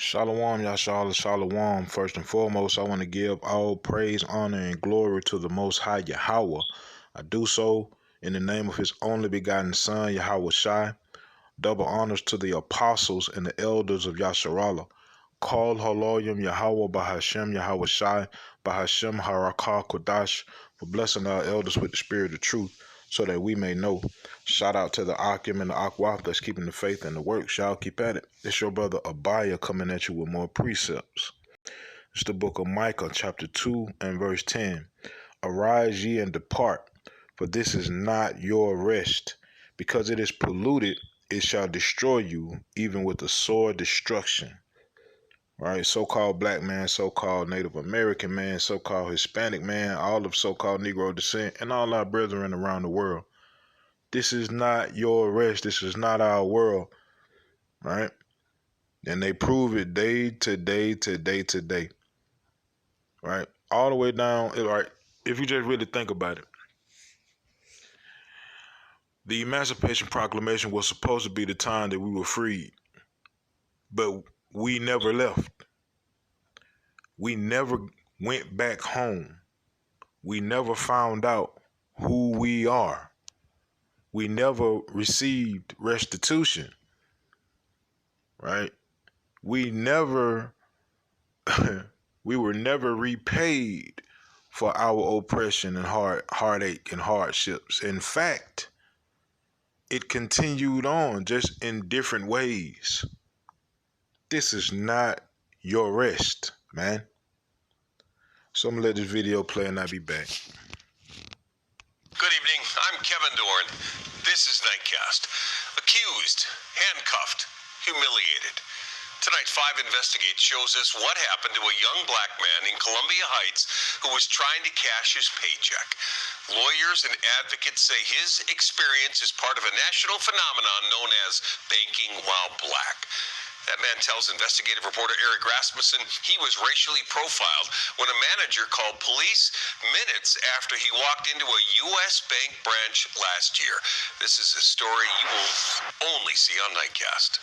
Shalom, Yashala, Shalom. First and foremost, I want to give all praise, honor, and glory to the Most High Yahweh. I do so in the name of His only begotten Son, Yahweh Shai. Double honors to the apostles and the elders of Yasharallah. Call Haloyim Yahweh Bahashem Yahweh Shai Bahashem Harakah Kodash for blessing our elders with the spirit of truth so that we may know. Shout out to the Akim and the Akwaf that's keeping the faith and the work. Shall keep at it. It's your brother Abaya coming at you with more precepts. It's the book of Micah, chapter 2 and verse 10. Arise ye and depart, for this is not your rest. Because it is polluted, it shall destroy you, even with a sore destruction. Right? So-called black man, so-called Native American man, so-called Hispanic man, all of so-called Negro descent, and all our brethren around the world. This is not your rest. This is not our world. Right? And they prove it day to day to day to day. Right? All the way down. Right? If you just really think about it. The Emancipation Proclamation was supposed to be the time that we were freed. But we never left. We never went back home. We never found out who we are. We never received restitution. Right? We never, we were never repaid for our oppression and heartache and hardships. In fact, it continued on just in different ways. This is not your rest, man. So I'm going to let this video play and I'll be back. Good evening. I'm Kevin Dorn. This is Nightcast. Accused, handcuffed, humiliated. Tonight, 5 Investigate shows us what happened to a young black man in Columbia Heights who was trying to cash his paycheck. Lawyers and advocates say his experience is part of a national phenomenon known as banking while black. That man tells investigative reporter Eric Rasmussen he was racially profiled when a manager called police minutes after he walked into a U.S. bank branch last year. This is a story you will only see on Nightcast.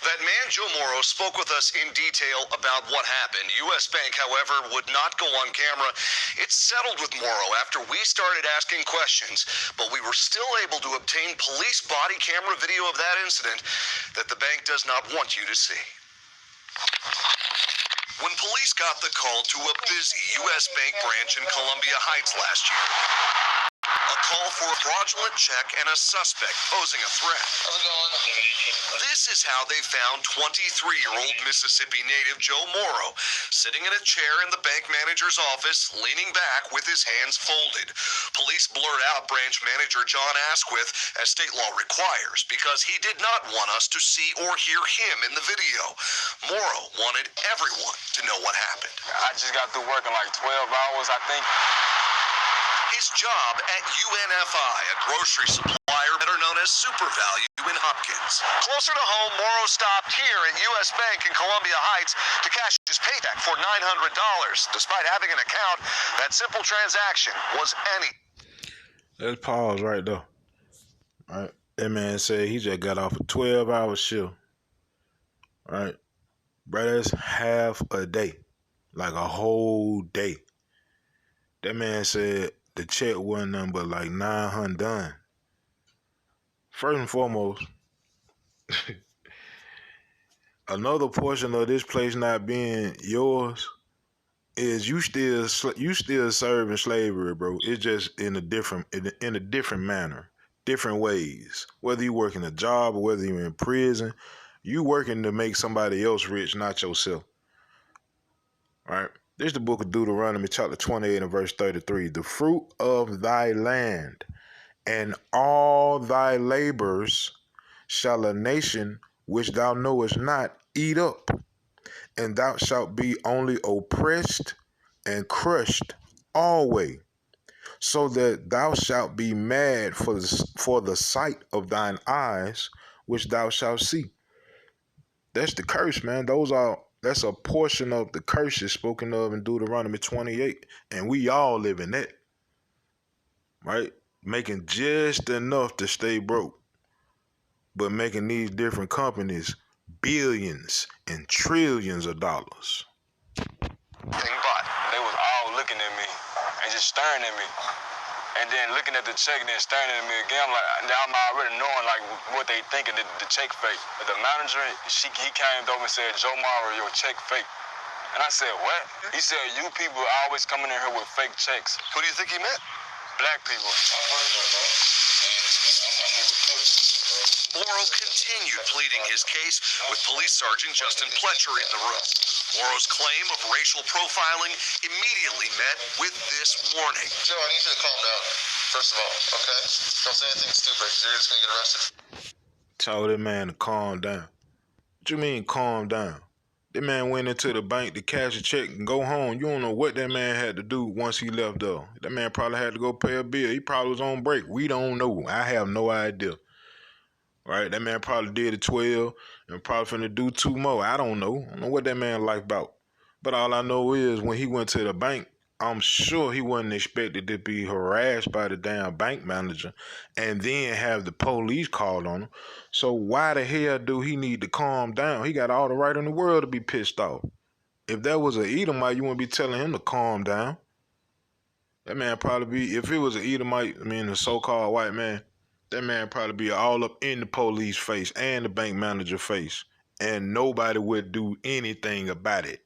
That man, Joe Morrow, spoke with us in detail about what happened. U.S. Bank, however, would not go on camera. It settled with Morrow after we started asking questions, but we were still able to obtain police body camera video of that incident that the bank does not want you to see. When police got the call to a busy U.S. Bank branch in Columbia Heights last year, a call for a fraudulent check and a suspect posing a threat. How's it going? This is how they found 23-year-old Mississippi native Joe Morrow sitting in a chair in the bank manager's office, leaning back with his hands folded. Police blurred out branch manager John Asquith, as state law requires, because he did not want us to see or hear him in the video. Morrow wanted everyone to know what happened. I just got through working like 12 hours, I think. His job at UNFI, a grocery supplier better known as Super Value in Hopkins. Closer to home, Morrow stopped here at U.S. Bank in Columbia Heights to cash his paycheck for $900. Despite having an account, that simple transaction was any. Let's pause right there. All right. That man said he just got off a 12-hour shift. All right. Bro, that's half a day. Like a whole day. That man said the check wasn't nothing but like $900 done. First and foremost, another portion of this place not being yours is you still serving slavery, bro. It's just in a different manner, different ways. Whether you working a job or whether you're in prison, you working to make somebody else rich, not yourself. All right. This is the book of Deuteronomy, chapter 28 and verse 33. The fruit of thy land and all thy labors shall a nation which thou knowest not eat up, and thou shalt be only oppressed and crushed always, so that thou shalt be mad for the sight of thine eyes, which thou shalt see. That's the curse, man. That's a portion of the curses spoken of in Deuteronomy 28. And we all live in that. Right? Making just enough to stay broke. But making these different companies billions and trillions of dollars. They was all looking at me and just staring at me. And then looking at the check and then staring at me again, I'm like, now I'm already knowing like what they thinking, the check fake. But the manager, he came over and said, Joe Morrow, your check fake. And I said, what? He said, you people always coming in here with fake checks. Who do you think he meant? Black people. Morrow continued pleading his case with Police Sergeant Justin Pletcher in the room. Morrow's claim of racial profiling immediately met with this warning. Joe, I need you to calm down, first of all, okay? Don't say anything stupid, because you're just going to get arrested. Told that man to calm down. What you mean calm down? That man went into the bank to cash a check and go home. You don't know what that man had to do once he left though. That man probably had to go pay a bill. He probably was on break. We don't know. I have no idea. Right? That man probably did a 12 and probably finna do 2 more. I don't know. I don't know what that man life about. But all I know is when he went to the bank, I'm sure he wasn't expected to be harassed by the damn bank manager and then have the police called on him. So why the hell do he need to calm down? He got all the right in the world to be pissed off. If that was an Edomite, you wouldn't be telling him to calm down. That man probably be, if it was an Edomite, I mean a so-called white man, that man probably be all up in the police face and the bank manager face. And nobody would do anything about it.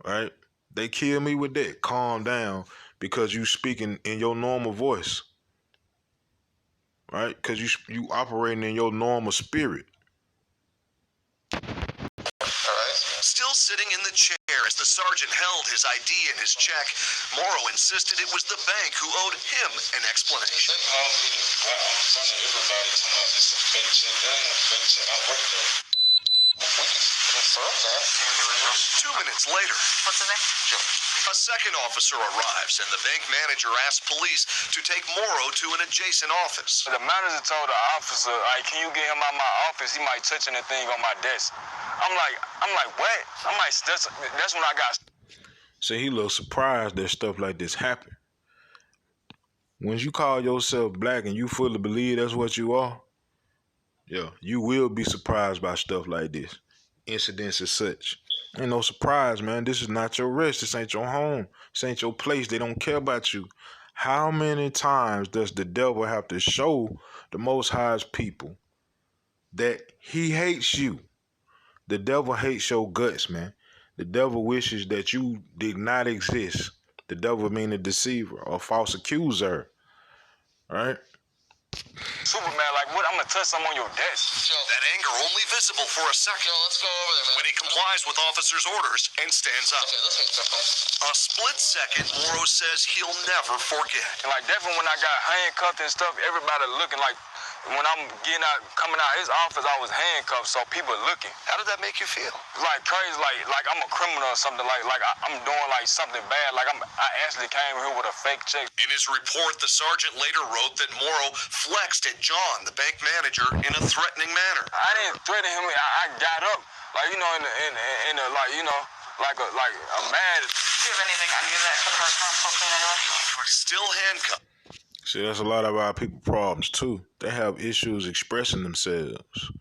Right? They kill me with that. Calm down because you speaking in your normal voice. Right? Because you operating in your normal spirit. Still sitting in the chair as the sergeant held his ID and his check, Morrow insisted it was the bank who owed him an explanation. They called me in front of everybody talking about it's a fake check. That ain't a fake check. I work there. We can confirm that. 2 minutes later, What's his name? a second officer arrives and the bank manager asks police to take Morrow to an adjacent office. The manager told the officer, like, can you get him out of my office? He might touch anything on my desk. I'm like, what? I'm like, that's when I got. See, he looks surprised that stuff like this happen. When you call yourself black and you fully believe that's what you are, yeah, you will be surprised by stuff like this. Incidents as such. Ain't no surprise, man. This is not your rest. This ain't your home. This ain't your place. They don't care about you. How many times does the devil have to show the Most High's people that he hates you? The devil hates your guts, man. The devil wishes that you did not exist. The devil mean a deceiver or false accuser. Right? Superman, like, what? I'm gonna touch something on your desk. That anger only visible for a second. Joe, let's go over there, man. When he complies with officers' orders and stands up. Okay, let's make stuff. A split second, Morrow says he'll never forget. And like, definitely when I got handcuffed and stuff, everybody looking like, when I'm coming out his office, I was handcuffed, so people looking. How did that make you feel? Like crazy, like I'm a criminal or something, like I'm doing like something bad, like I actually came here with a fake check. In his report, the sergeant later wrote that Morrow flexed at John, the bank manager, in a threatening manner. I didn't threaten him. I got up, like, you know, in a like, you know, like a mad. Do you have anything on you that could hurt harmful clean anyway? Still handcuffed. See, that's a lot of our people problems too. They have issues expressing themselves,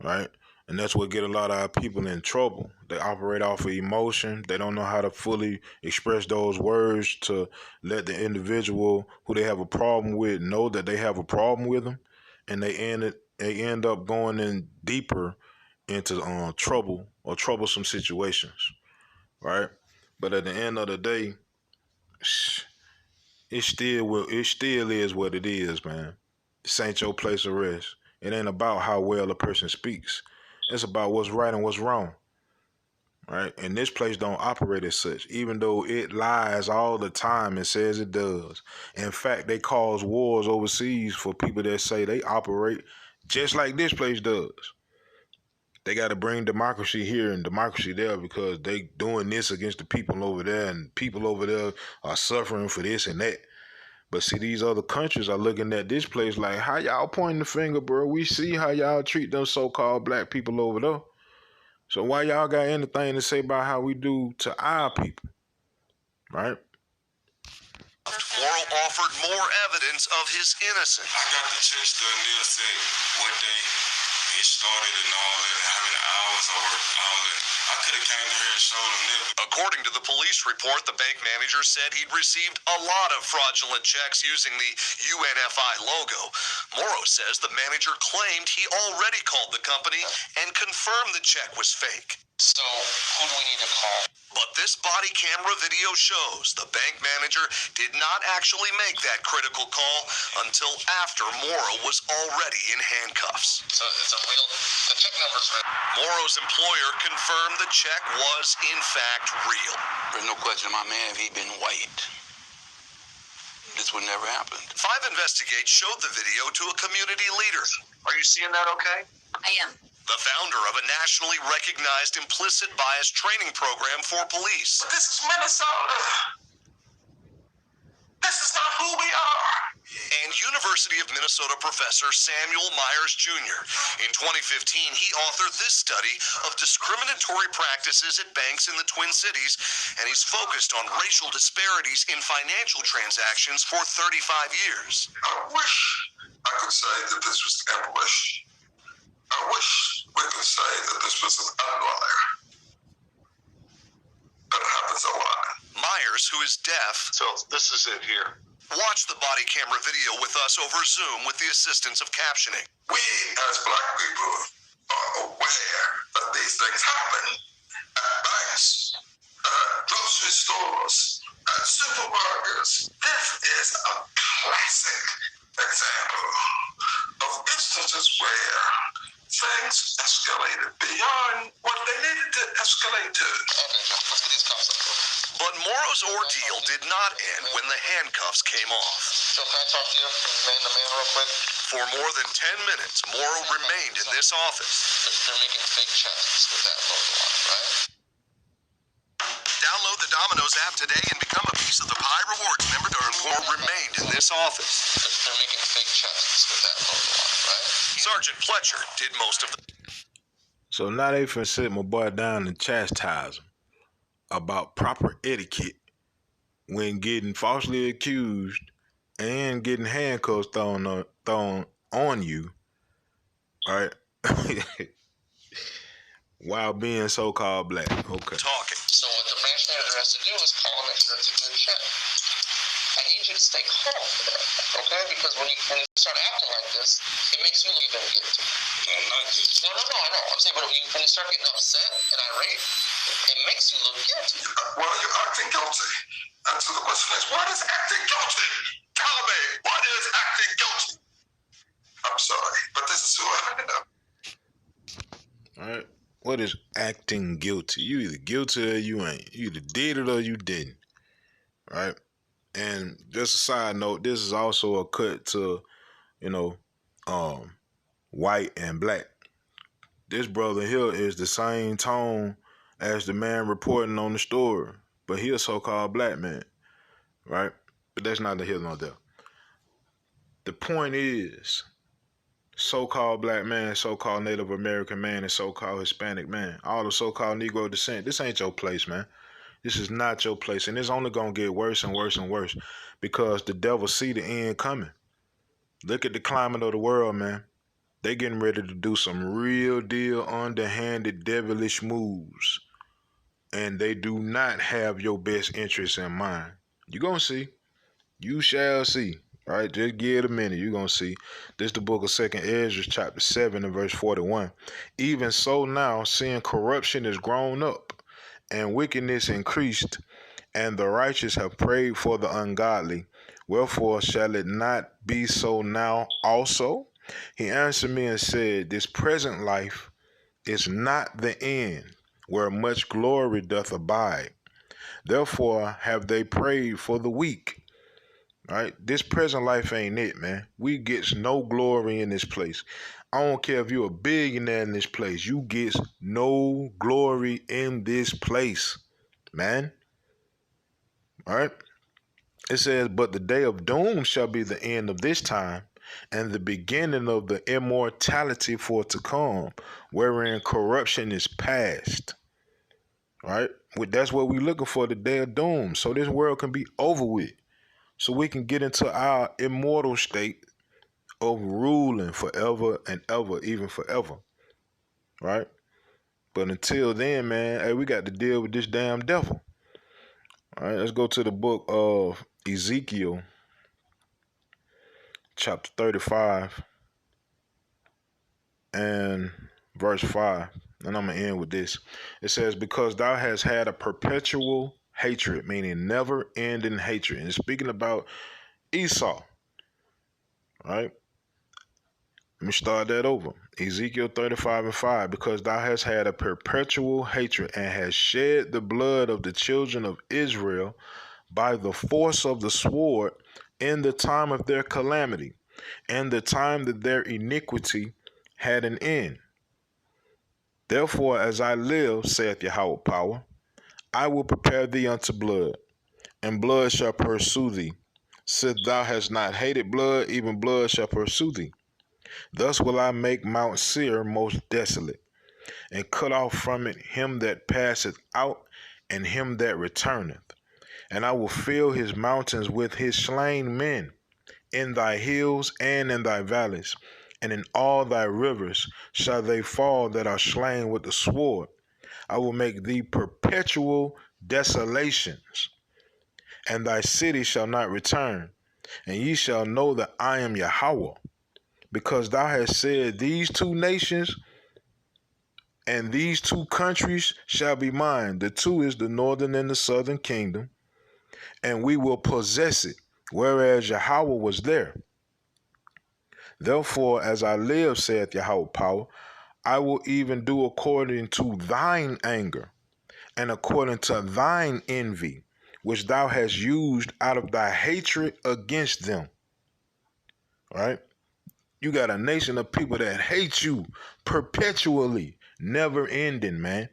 right? And that's what get a lot of our people in trouble. They operate off of emotion. They don't know how to fully express those words to let the individual who they have a problem with know that they have a problem with them, and they end up going in deeper into trouble or troublesome situations, right? But at the end of the day, it still is what it is, man. This ain't your place of rest. It ain't about how well a person speaks. It's about what's right and what's wrong, right? And this place don't operate as such, even though it lies all the time and says it does. In fact, they cause wars overseas for people that say they operate just like this place does. They got to bring democracy here and democracy there because they doing this against the people over there, and people over there are suffering for this and that. But see, these other countries are looking at this place like, how y'all pointing the finger, bro? We see how y'all treat them so-called black people over there. So why y'all got anything to say about how we do to our people, right? Morrow offered more evidence of his innocence. I got the checks done. They'll say what day, get started and all that, and how many hours I worked, all that. I could have came here and showed them that. According to the police report, the bank manager said he'd received a lot of fraudulent checks using the UNFI logo. Morrow says the manager claimed he already called the company and confirmed the check was fake. So, who do we need to call? But this body camera video shows the bank manager did not actually make that critical call until after Morrow was already in handcuffs. So, it's a real, the check number's real. Morrow's employer confirmed the check was, in fact, real. There's no question my man, if he'd been white, this would never happened. 5 Investigate showed the video to a community leader. Are you seeing that okay? I am. The founder of a nationally recognized implicit bias training program for police. This is Minnesota. This is not who we are. And University of Minnesota professor Samuel Myers Jr. In 2015, he authored this study of discriminatory practices at banks in the Twin Cities, and he's focused on racial disparities in financial transactions for 35 years. I wish I could say that this was the abolition. I wish we could say that this was an outlier. But it happens a lot. Myers, who is deaf, So this is it here. watched the body camera video with us over Zoom with the assistance of captioning. We as black people are aware that these things happen at banks, at grocery stores, at supermarkets. This is a classic example of instances where things escalated beyond what they needed to escalate to. Okay, John, let's get these cuffs up. But Morrow's ordeal did not end when the handcuffs came off. So can I talk to you man to man real quick? For more than 10 minutes, Morrow remained in this office. They're making fake checks with that logo on it, right? Download the Domino's app today and become a piece of the Pi Rewards member to earn more. Remained in this office. They're making fake checks with that logo on it, right? Sergeant Fletcher did most of the... So now they finna sit my boy down and chastise him about proper etiquette when getting falsely accused and getting handcuffs thrown on you, right? While being so-called black. Okay. talking. So what the branch manager has to do is call and make sure it's a good check. I need you to stay calm for that, okay? Because when you start acting like this, it makes you look even guilty. I'm not guilty. No, I know. I'm saying, but when you start getting upset and irate, it makes you look guilty. Well, you're acting guilty. And so the question is, what is acting guilty? Tell me, what is acting guilty? I'm sorry, but this is who I am. All right. What is acting guilty? You either guilty or you ain't. You either did it or you didn't. Right? And just a side note, this is also a cut to, white and black. This brother here is the same tone as the man reporting on the story, but he a so-called black man, right? But that's neither here nor there. The point is, so-called black man, so-called Native American man, and so-called Hispanic man, all the so-called Negro descent, this ain't your place, man. This is not your place, and it's only going to get worse and worse and worse because the devil see the end coming. Look at the climate of the world, man. They getting ready to do some real deal underhanded devilish moves, and they do not have your best interests in mind. You going to see. You shall see. Right? Just give it a minute. You're going to see. This is the book of 2nd Ezra, chapter 7 and verse 41. Even so now, seeing corruption is grown up, and wickedness increased, and the righteous have prayed for the ungodly. Wherefore shall it not be so now also? He answered me and said, this present life is not the end, where much glory doth abide. Therefore have they prayed for the weak. Right? This present life ain't it, man. We gets no glory in this place. I don't care if you're a billionaire in this place. You get no glory in this place, man. All right? It says, but the day of doom shall be the end of this time, and the beginning of the immortality for to come, wherein corruption is past. All right? That's what we're looking for, the day of doom. So this world can be over with. So we can get into our immortal state of ruling forever and ever, even forever. right? But until then, man, hey, we got to deal with this damn devil. All right, let's go to the book of Ezekiel, chapter 35 and verse 5. And I'm going to end with this. It says, because thou hast had a perpetual hatred, meaning never ending hatred. And it's speaking about Esau, right? Let me start that over. Ezekiel 35 and 5. Because thou hast had a perpetual hatred and hast shed the blood of the children of Israel by the force of the sword in the time of their calamity, and the time that their iniquity had an end. Therefore, as I live, saith Yahweh Power, I will prepare thee unto blood, and blood shall pursue thee. Since thou hast not hated blood, even blood shall pursue thee. Thus will I make Mount Seir most desolate, and cut off from it him that passeth out, and him that returneth. And I will fill his mountains with his slain men, in thy hills and in thy valleys, and in all thy rivers shall they fall that are slain with the sword. I will make thee perpetual desolations, and thy city shall not return. And ye shall know that I am Yahweh, because thou hast said, these two nations and these two countries shall be mine. The two is the northern and the southern kingdom, and we will possess it, whereas Yahweh was there. Therefore, as I live, saith Yahweh Power, I will even do according to thine anger, and according to thine envy, which thou hast used out of thy hatred against them. Right? You got a nation of people that hate you perpetually, never ending, man.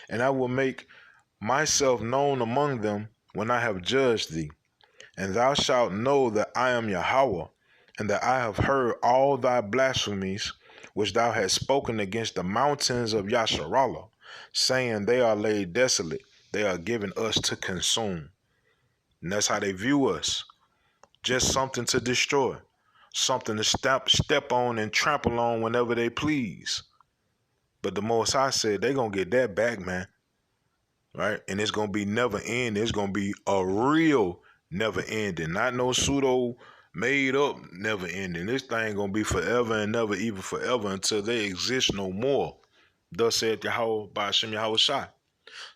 And I will make myself known among them when I have judged thee. And thou shalt know that I am Yahweh, and that I have heard all thy blasphemies which thou hast spoken against the mountains of Yasharallah, saying they are laid desolate, they are given us to consume. And that's how they view us. Just something to destroy, something to step on and trample on whenever they please. But the Most High said they gonna get that back, man. Right? And it's gonna be never ending. It's gonna be a real never ending, not no pseudo made up never ending. This thing gonna be forever and never, even forever, until they exist no more. Thus said Yahweh by Hashem Yahweh Shai.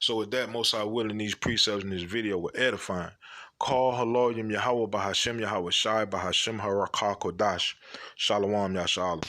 So with that, Most High willing, these precepts in this video were edifying. Call Haloyim Yahweh by Hashem Yahweh Shai by Hashem Harakah Kodash. Shalom Yashalom.